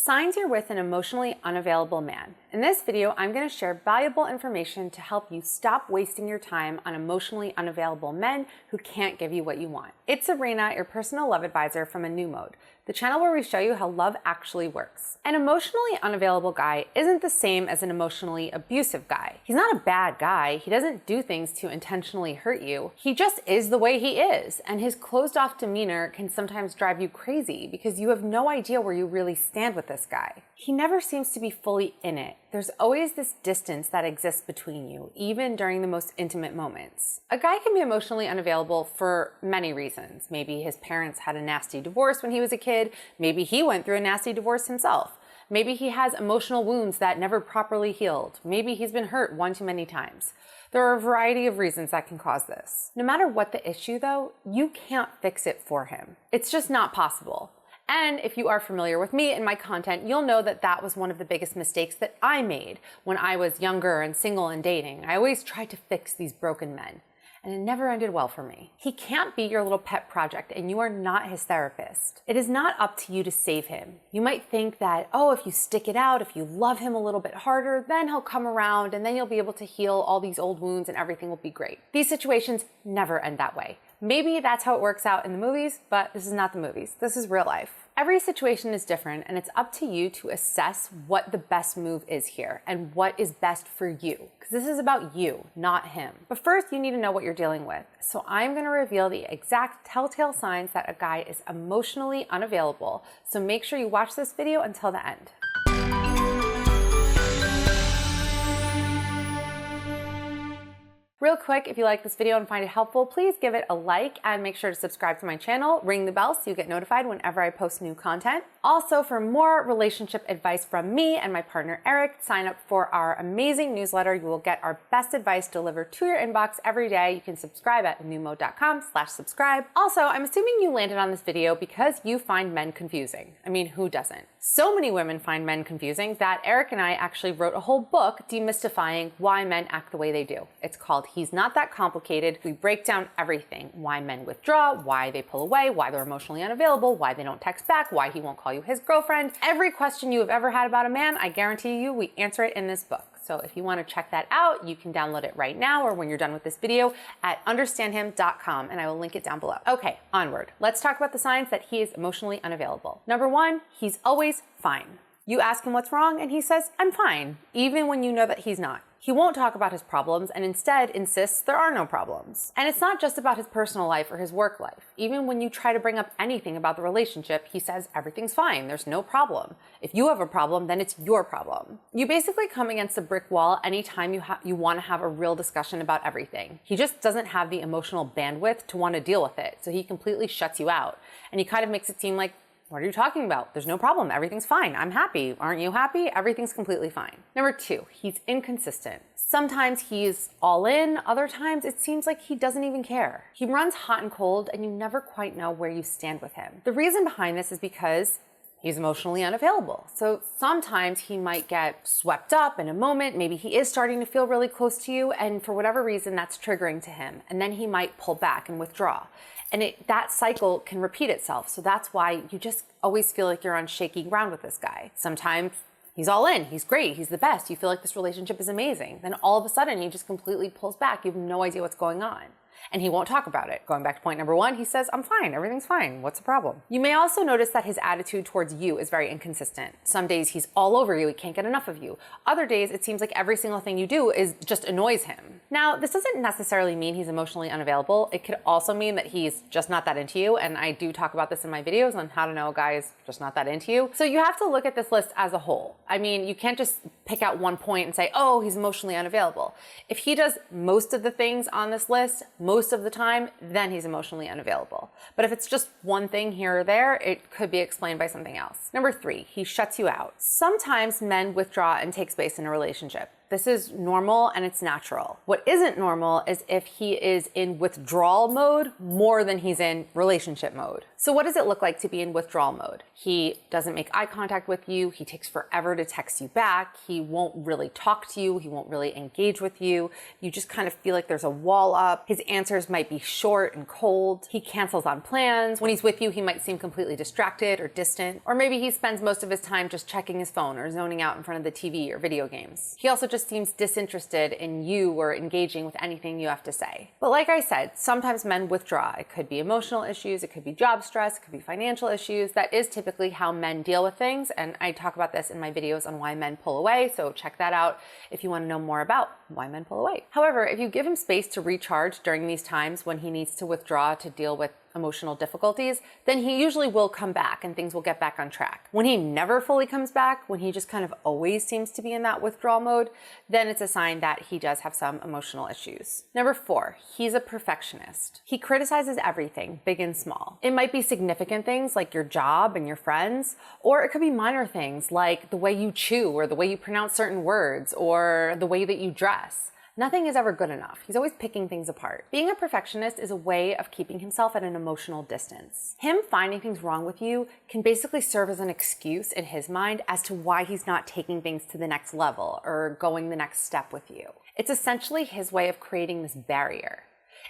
Signs you're with an emotionally unavailable man. In this video, I'm going to share valuable information to help you stop wasting your time on emotionally unavailable men who can't give you what you want. It's Sabrina, your personal love advisor from A New Mode, the channel where we show you how love actually works. An emotionally unavailable guy isn't the same as an emotionally abusive guy. He's not a bad guy. He doesn't do things to intentionally hurt you. He just is the way he is, and his closed-off demeanor can sometimes drive you crazy because you have no idea where you really stand with this guy. He never seems to be fully in it. There's always this distance that exists between you, even during the most intimate moments. A guy can be emotionally unavailable for many reasons. Maybe his parents had a nasty divorce when he was a kid. Maybe he went through a nasty divorce himself. Maybe he has emotional wounds that never properly healed. Maybe he's been hurt one too many times. There are a variety of reasons that can cause this. No matter what the issue though, you can't fix it for him. It's just not possible. And if you are familiar with me and my content, you'll know that that was one of the biggest mistakes that I made when I was younger and single and dating. I always tried to fix these broken men, and it never ended well for me. He can't be your little pet project, and you are not his therapist. It is not up to you to save him. You might think that, oh, if you stick it out, if you love him a little bit harder, then he'll come around and then you'll be able to heal all these old wounds and everything will be great. These situations never end that way. Maybe that's how it works out in the movies, but this is not the movies. This is real life. Every situation is different, and it's up to you to assess what the best move is here and what is best for you, because this is about you, not him. But first, you need to know what you're dealing with. So I'm going to reveal the exact telltale signs that a guy is emotionally unavailable. So make sure you watch this video until the end. Real quick, if you like this video and find it helpful, please give it a like and make sure to subscribe to my channel. Ring the bell so you get notified whenever I post new content. Also, for more relationship advice from me and my partner Eric, sign up for our amazing newsletter. You will get our best advice delivered to your inbox every day. You can subscribe at anewmode.com/subscribe. Also, I'm assuming you landed on this video because you find men confusing. I mean, who doesn't? So many women find men confusing that Eric and I actually wrote a whole book demystifying why men act the way they do. It's called He's Not That Complicated. We break down everything: why men withdraw, why they pull away, why they're emotionally unavailable, why they don't text back, why he won't call you his girlfriend. Every question you have ever had about a man, I guarantee you we answer it in this book. So if you want to check that out, you can download it right now or when you're done with this video at understandhim.com, and I will link it down below. Okay, onward. Let's talk about the signs that he is emotionally unavailable. Number one, he's always fine. You ask him what's wrong and he says, I'm fine, even when you know that he's not. He won't talk about his problems and instead insists there are no problems. And it's not just about his personal life or his work life. Even when you try to bring up anything about the relationship, he says everything's fine, there's no problem. If you have a problem, then it's your problem. You basically come against a brick wall anytime you want to have a real discussion about everything. He just doesn't have the emotional bandwidth to want to deal with it, so he completely shuts you out. And he kind of makes it seem like, what are you talking about? There's no problem. Everything's fine. I'm happy. Aren't you happy? Everything's completely fine. Number two, he's inconsistent. Sometimes he's all in. Other times it seems like he doesn't even care. He runs hot and cold and you never quite know where you stand with him. The reason behind this is because he's emotionally unavailable. So sometimes he might get swept up in a moment. Maybe he is starting to feel really close to you, and for whatever reason that's triggering to him. And then he might pull back and withdraw. And that cycle can repeat itself. So that's why you just always feel like you're on shaky ground with this guy. Sometimes he's all in, he's great, he's the best. You feel like this relationship is amazing. Then all of a sudden he just completely pulls back. You have no idea what's going on. And he won't talk about it. Going back to point number one, he says, I'm fine, everything's fine, what's the problem? You may also notice that his attitude towards you is very inconsistent. Some days he's all over you, he can't get enough of you. Other days it seems like every single thing you do just annoys him. Now, this doesn't necessarily mean he's emotionally unavailable. It could also mean that he's just not that into you, and I do talk about this in my videos on how to know a guy is just not that into you. So you have to look at this list as a whole. I mean, you can't just pick out one point and say, oh, he's emotionally unavailable. If he does most of the things on this list, most of the time, then he's emotionally unavailable. But if it's just one thing here or there, it could be explained by something else. Number three, he shuts you out. Sometimes men withdraw and take space in a relationship. This is normal and it's natural. What isn't normal is if he is in withdrawal mode more than he's in relationship mode. So what does it look like to be in withdrawal mode? He doesn't make eye contact with you. He takes forever to text you back. He won't really talk to you. He won't really engage with you. You just kind of feel like there's a wall up. His answers might be short and cold. He cancels on plans. When he's with you, he might seem completely distracted or distant. Or maybe he spends most of his time just checking his phone or zoning out in front of the TV or video games. He also just seems disinterested in you or engaging with anything you have to say. But like I said, sometimes men withdraw. It could be emotional issues, it could be job stress, it could be financial issues. That is typically how men deal with things, and I talk about this in my videos on why men pull away, so check that out if you want to know more about why men pull away. However, if you give him space to recharge during these times when he needs to withdraw to deal with emotional difficulties, then he usually will come back and things will get back on track. When he never fully comes back, when he just kind of always seems to be in that withdrawal mode, then it's a sign that he does have some emotional issues. Number 4, he's a perfectionist. He criticizes everything, big and small. It might be significant things like your job and your friends, or it could be minor things like the way you chew or the way you pronounce certain words or the way that you dress. Nothing is ever good enough. He's always picking things apart. Being a perfectionist is a way of keeping himself at an emotional distance. Him finding things wrong with you can basically serve as an excuse in his mind as to why he's not taking things to the next level or going the next step with you. It's essentially his way of creating this barrier.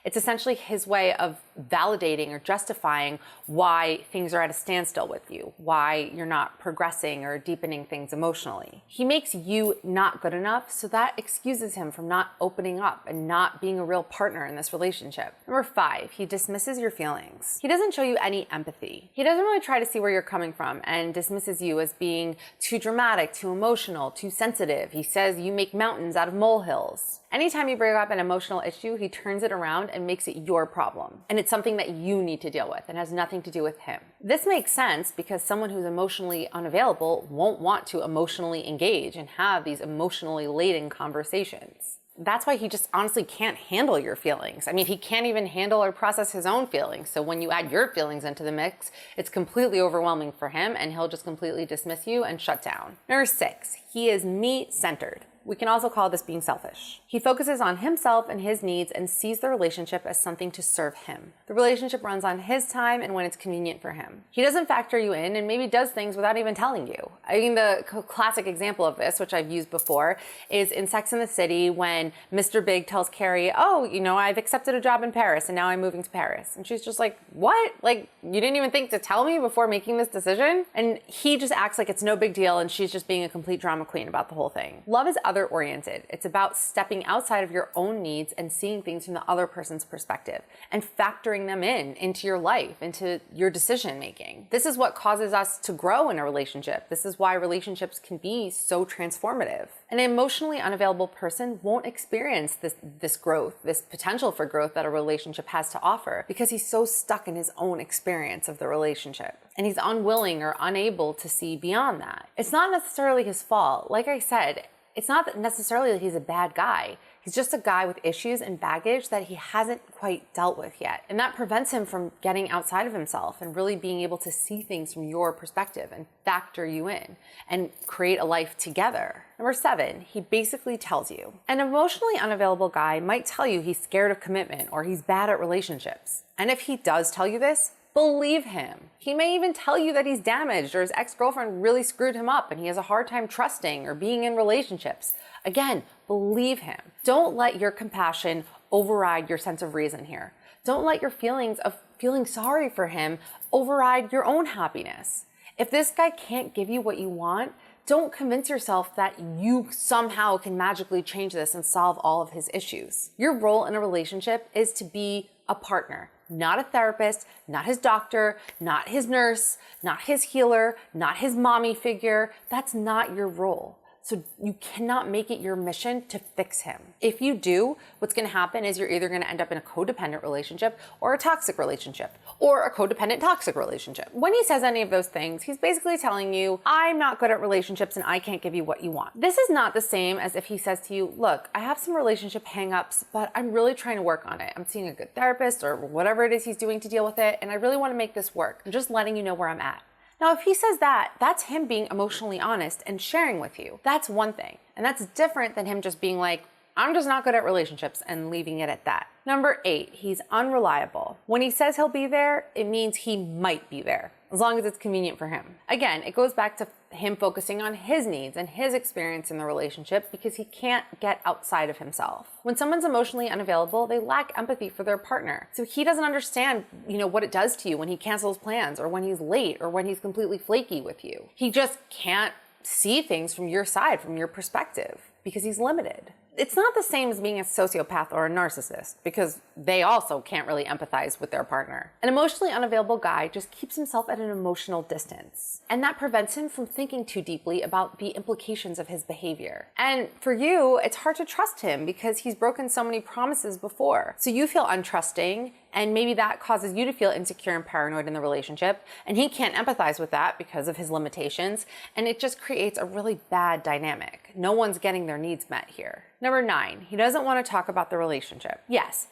It's essentially his way of validating or justifying why things are at a standstill with you, why you're not progressing or deepening things emotionally. He makes you not good enough, so that excuses him from not opening up and not being a real partner in this relationship. Number 5, he dismisses your feelings. He doesn't show you any empathy. He doesn't really try to see where you're coming from and dismisses you as being too dramatic, too emotional, too sensitive. He says you make mountains out of molehills. Anytime you bring up an emotional issue, he turns it around and makes it your problem. And it's something that you need to deal with and has nothing to do with him. This makes sense because someone who's emotionally unavailable won't want to emotionally engage and have these emotionally laden conversations. That's why he just honestly can't handle your feelings. I mean, he can't even handle or process his own feelings. So when you add your feelings into the mix, it's completely overwhelming for him and he'll just completely dismiss you and shut down. Number 6, he is me-centered. We can also call this being selfish. He focuses on himself and his needs and sees the relationship as something to serve him. The relationship runs on his time and when it's convenient for him. He doesn't factor you in and maybe does things without even telling you. I mean, the classic example of this, which I've used before, is in Sex and the City when Mr. Big tells Carrie, oh, you know, I've accepted a job in Paris and now I'm moving to Paris. And she's just like, what? Like, you didn't even think to tell me before making this decision? And he just acts like it's no big deal and she's just being a complete drama queen about the whole thing. Love is other-oriented. It's about stepping outside of your own needs and seeing things from the other person's perspective and factoring them into your life, into your decision making. This is what causes us to grow in a relationship. This is why relationships can be so transformative. An emotionally unavailable person won't experience this growth, this potential for growth that a relationship has to offer because he's so stuck in his own experience of the relationship. And he's unwilling or unable to see beyond that. It's not necessarily his fault. Like I said, it's not necessarily that he's a bad guy. He's just a guy with issues and baggage that he hasn't quite dealt with yet. And that prevents him from getting outside of himself and really being able to see things from your perspective and factor you in and create a life together. Number 7, he basically tells you. An emotionally unavailable guy might tell you he's scared of commitment or he's bad at relationships. And if he does tell you this, believe him. He may even tell you that he's damaged or his ex-girlfriend really screwed him up and he has a hard time trusting or being in relationships. Again, believe him. Don't let your compassion override your sense of reason here. Don't let your feelings of feeling sorry for him override your own happiness. If this guy can't give you what you want, don't convince yourself that you somehow can magically change this and solve all of his issues. Your role in a relationship is to be a partner. Not a therapist, not his doctor, not his nurse, not his healer, not his mommy figure. That's not your role. So you cannot make it your mission to fix him. If you do, what's gonna happen is you're either gonna end up in a codependent relationship or a toxic relationship or a codependent toxic relationship. When he says any of those things, he's basically telling you, I'm not good at relationships and I can't give you what you want. This is not the same as if he says to you, look, I have some relationship hangups, but I'm really trying to work on it. I'm seeing a good therapist or whatever it is he's doing to deal with it, and I really wanna make this work. I'm just letting you know where I'm at. Now, if he says that, that's him being emotionally honest and sharing with you. That's one thing. And that's different than him just being like, I'm just not good at relationships and leaving it at that. Number 8, he's unreliable. When he says he'll be there, it means he might be there, as long as it's convenient for him. Again, it goes back to him focusing on his needs and his experience in the relationship because he can't get outside of himself. When someone's emotionally unavailable, they lack empathy for their partner. So he doesn't understand, what it does to you when he cancels plans or when he's late or when he's completely flaky with you. He just can't see things from your side, from your perspective, because he's limited. It's not the same as being a sociopath or a narcissist, because they also can't really empathize with their partner. An emotionally unavailable guy just keeps himself at an emotional distance, and that prevents him from thinking too deeply about the implications of his behavior. And for you, it's hard to trust him because he's broken so many promises before. So you feel untrusting, and maybe that causes you to feel insecure and paranoid in the relationship, and he can't empathize with that because of his limitations, and it just creates a really bad dynamic. No one's getting their needs met here. Number 9, he doesn't want to talk about the relationship. Yes,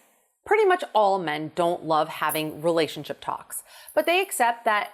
pretty much all men don't love having relationship talks, but they accept that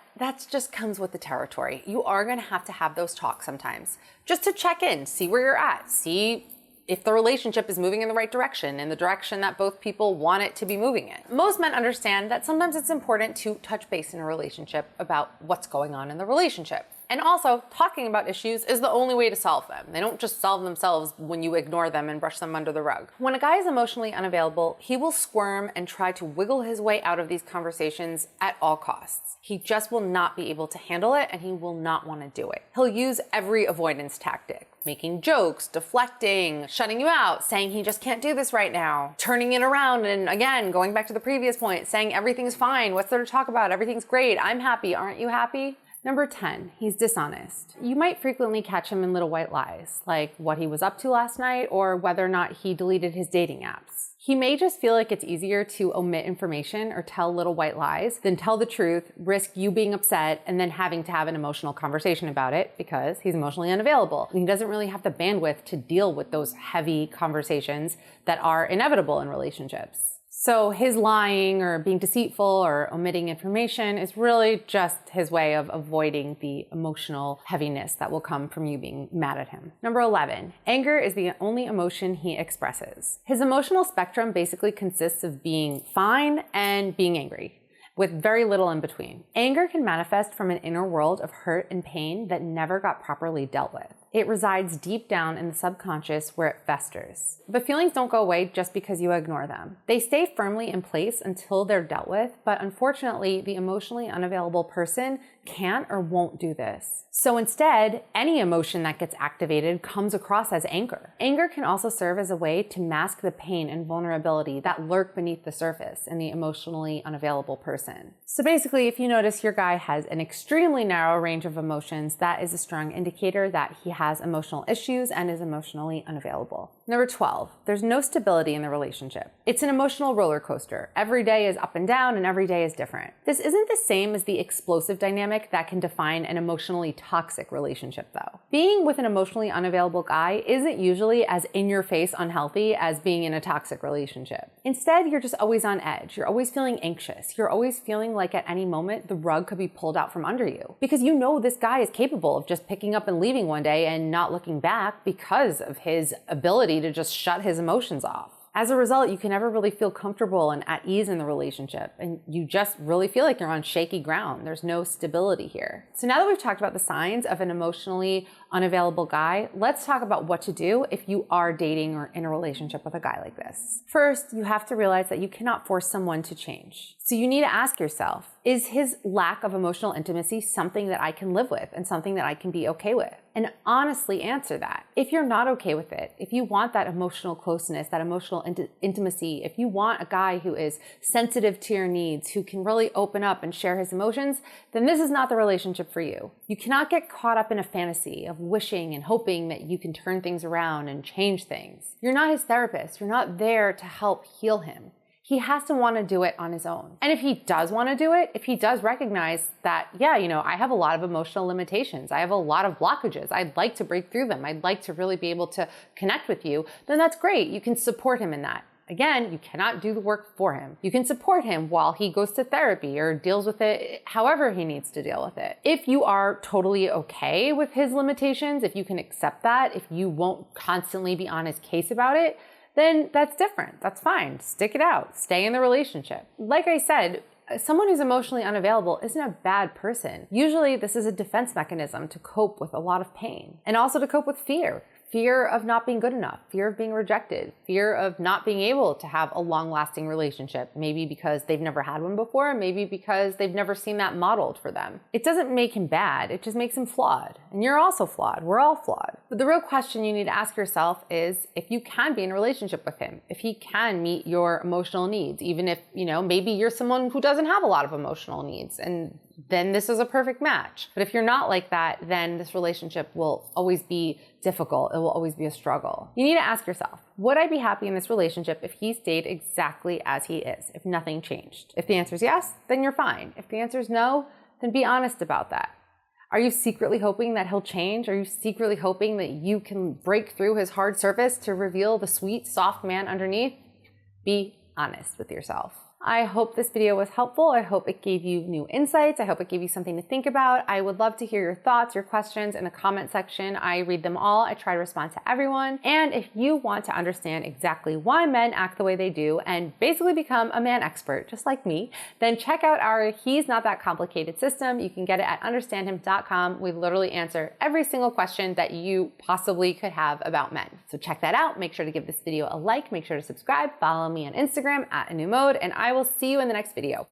just comes with the territory. You are going to have those talks sometimes, just to check in, see where you're at, see if the relationship is moving in the right direction, in the direction that both people want it to be moving in. Most men understand that sometimes it's important to touch base in a relationship about what's going on in the relationship. And also, talking about issues is the only way to solve them. They don't just solve themselves when you ignore them and brush them under the rug. When a guy is emotionally unavailable, he will squirm and try to wiggle his way out of these conversations at all costs. He just will not be able to handle it, and he will not want to do it. He'll use every avoidance tactic. Making jokes, deflecting, shutting you out, saying he just can't do this right now, turning it around, and again, going back to the previous point, saying everything's fine, what's there to talk about, everything's great, I'm happy, aren't you happy? Number 10, he's dishonest. You might frequently catch him in little white lies, like what he was up to last night or whether or not he deleted his dating apps. He may just feel like it's easier to omit information or tell little white lies than tell the truth, risk you being upset, and then having to have an emotional conversation about it because he's emotionally unavailable. And he doesn't really have the bandwidth to deal with those heavy conversations that are inevitable in relationships. So his lying or being deceitful or omitting information is really just his way of avoiding the emotional heaviness that will come from you being mad at him. Number 11, anger is the only emotion he expresses. His emotional spectrum basically consists of being fine and being angry, with very little in between. Anger can manifest from an inner world of hurt and pain that never got properly dealt with. It resides deep down in the subconscious where it festers. But feelings don't go away just because you ignore them. They stay firmly in place until they're dealt with, but unfortunately, the emotionally unavailable person can't or won't do this. So instead, any emotion that gets activated comes across as anger. Anger can also serve as a way to mask the pain and vulnerability that lurk beneath the surface in the emotionally unavailable person. So basically, if you notice your guy has an extremely narrow range of emotions, that is a strong indicator that he has emotional issues and is emotionally unavailable. Number 12, there's no stability in the relationship. It's an emotional roller coaster. Every day is up and down and every day is different. This isn't the same as the explosive dynamic that can define an emotionally toxic relationship though. Being with an emotionally unavailable guy isn't usually as in-your-face unhealthy as being in a toxic relationship. Instead, you're just always on edge. You're always feeling anxious. You're always feeling like at any moment the rug could be pulled out from under you because you know this guy is capable of just picking up and leaving one day and not looking back because of his ability to just shut his emotions off. As a result, you can never really feel comfortable and at ease in the relationship, and you just really feel like you're on shaky ground. There's no stability here. So now that we've talked about the signs of an emotionally unavailable guy, let's talk about what to do if you are dating or in a relationship with a guy like this. First, you have to realize that you cannot force someone to change. So you need to ask yourself, is his lack of emotional intimacy something that I can live with and something that I can be okay with? And honestly answer that. If you're not okay with it, if you want that emotional closeness, that emotional intimacy, if you want a guy who is sensitive to your needs, who can really open up and share his emotions, then this is not the relationship for you. You cannot get caught up in a fantasy of wishing and hoping that you can turn things around and change things. You're not his therapist. You're not there to help heal him. He has to want to do it on his own. And if he does want to do it, if he does recognize that, yeah, I have a lot of emotional limitations, I have a lot of blockages, I'd like to break through them, I'd like to really be able to connect with you, then that's great. You can support him in that. Again, you cannot do the work for him. You can support him while he goes to therapy or deals with it however he needs to deal with it. If you are totally okay with his limitations, if you can accept that, if you won't constantly be on his case about it, then that's different. That's fine. Stick it out. Stay in the relationship. Like I said, someone who's emotionally unavailable isn't a bad person. Usually this is a defense mechanism to cope with a lot of pain and also to cope with fear. Fear of not being good enough, fear of being rejected, fear of not being able to have a long-lasting relationship, maybe because they've never had one before, maybe because they've never seen that modeled for them. It doesn't make him bad, it just makes him flawed. And you're also flawed, we're all flawed. But the real question you need to ask yourself is if you can be in a relationship with him, if he can meet your emotional needs, even if, maybe you're someone who doesn't have a lot of emotional needs, and then this is a perfect match. But if you're not like that, then this relationship will always be difficult. It will always be a struggle. You need to ask yourself, would I be happy in this relationship if he stayed exactly as he is, if nothing changed? If the answer is yes, then you're fine. If the answer is no, then be honest about that. Are you secretly hoping that he'll change? Are you secretly hoping that you can break through his hard surface to reveal the sweet, soft man underneath? Be honest with yourself. I hope this video was helpful. I hope it gave you new insights. I hope it gave you something to think about. I would love to hear your thoughts, your questions in the comment section. I read them all. I try to respond to everyone. And if you want to understand exactly why men act the way they do and basically become a man expert, just like me, then check out our He's Not That Complicated system. You can get it at understandhim.com. We literally answer every single question that you possibly could have about men. So check that out. Make sure to give this video a like. Make sure to subscribe. Follow me on Instagram @anewmode, and I will see you in the next video.